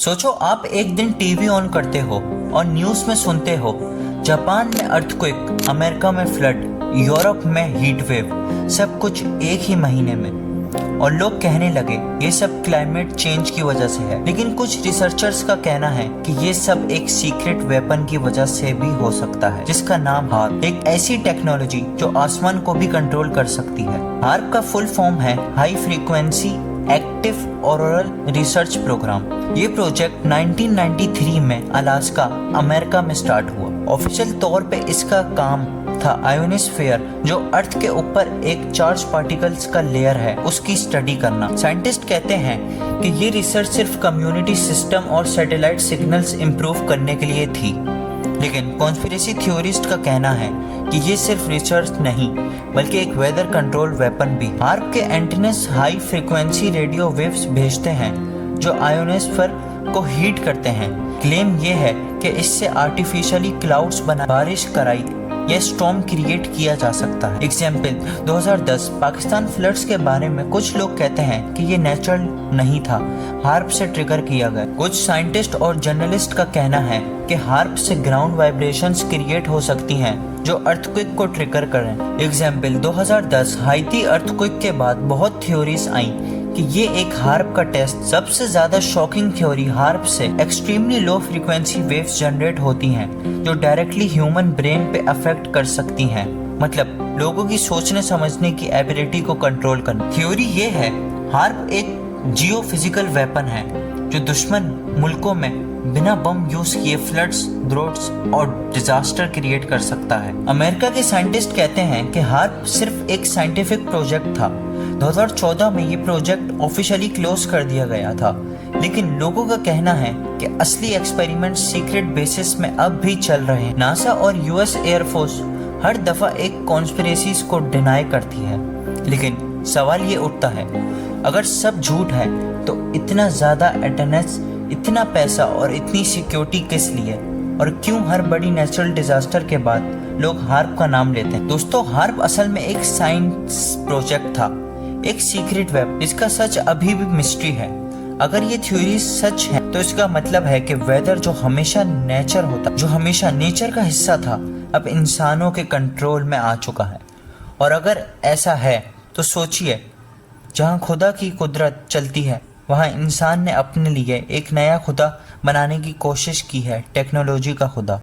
सोचो आप एक दिन टीवी ऑन करते हो और न्यूज़ में सुनते हो जापान में अर्थक्वेक, अमेरिका में फ्लड, यूरोप में हीट वेव, सब कुछ एक ही महीने में। और लोग कहने लगे ये सब क्लाइमेट चेंज की वजह से है। लेकिन कुछ रिसर्चर्स का कहना है कि ये सब एक सीक्रेट वेपन की वजह से भी हो सकता है, जिसका नाम हार्प, एक ऐसी टेक्नोलॉजी जो आसमान को भी कंट्रोल कर सकती है। हार्प का फुल फॉर्म है high frequency active auroral research program. ये प्रोजेक्ट 1993 में अलास्का, अमेरिका में स्टार्ट हुआ। ऑफिशियल तौर पे इसका काम था आयोनोस्फीयर, जो अर्थ के ऊपर एक चार्ज पार्टिकल्स का लेयर है, उसकी स्टडी करना। साइंटिस्ट कहते हैं कि ये रिसर्च सिर्फ कम्युनिटी सिस्टम और सैटेलाइट सिग्नल्स इंप्रूव करने के लिए थी। लेकिन कॉन्स्पिरेसी थ्योरिस्ट का कहना है कि ये सिर्फ रिसर्च नहीं बल्कि एक वेदर कंट्रोल वेपन भी। हार्प के antennas high frequency radio waves भेजते हैं जो आयोनोस्फीयर को हीट करते हैं। क्लेम ये है कि इससे आर्टिफिशियली क्लाउड्स बना बारिश कराई या स्टॉर्म क्रिएट किया जा सकता है। एग्जाम्पल 2010 पाकिस्तान फ्लड्स के बारे में कुछ लोग कहते हैं कि ये नेचुरल नहीं था, हार्प से ट्रिगर किया गया। कुछ साइंटिस्ट और जर्नलिस्ट का कहना है कि हार्प से ग्राउंड वाइब्रेशंस क्रिएट हो सकती हैं जो अर्थक्वेक को ट्रिगर करें। एग्जाम्पल 2010 हाइती अर्थक्वेक के बाद बहुत थ्योरीज आई कि ये एक हार्प का टेस्ट। सबसे ज्यादा शॉकिंग थ्योरी हार्प से extremely low frequency waves generate होती हैं जो डायरेक्टली ह्यूमन ब्रेन पे अफेक्ट कर सकती हैं, मतलब लोगों की सोचने समझने की एबिलिटी को कंट्रोल करना। थ्योरी ये है हार्प एक जियो फिजिकल वेपन है जो दुश्मन मुल्कों में बिना बम यूज किए फ्लड्स, ड्रॉट्स और डिजास्टर क्रिएट कर सकता है। अमेरिका के साइंटिस्ट कहते हैं कि हार्प सिर्फ एक साइंटिफिक प्रोजेक्ट था। 2014 में ये प्रोजेक्ट ऑफिशियली क्लोज कर दिया गया था, लेकिन लोगों का कहना है कि असली एक्सपेरिमेंट सीक्रेट बेसिस में अब भी चल रहे हैं। नासा और यूएस एयरफोर्स हर दफा एक कॉन्स्पिरेसीज को डिनाई करती है, लेकिन सवाल ये उठता है अगर सब झूठ है तो इतना ज्यादा अटेंडेंस, इतना पैसा और इतनी सिक्योरिटी किस लिए, और क्यों हर बड़ी नेचुरल डिजास्टर के बाद लोग हार्प का नाम लेते हैं। दोस्तों, हार्प असल में एक साइंस प्रोजेक्ट था, एक सीक्रेट वेब। इसका सच अभी भी मिस्ट्री है। अगर ये थ्योरी सच है तो इसका मतलब है कि वेदर जो हमेशा नेचर का हिस्सा था, अब इंसानों के कंट्रोल में आ चुका है। और अगर ऐसा है तो सोचिए, जहाँ खुदा की कुदरत चलती है वहाँ इंसान ने अपने लिए एक नया खुदा बनाने की कोशिश की है, टेक्नोलॉजी का खुदा।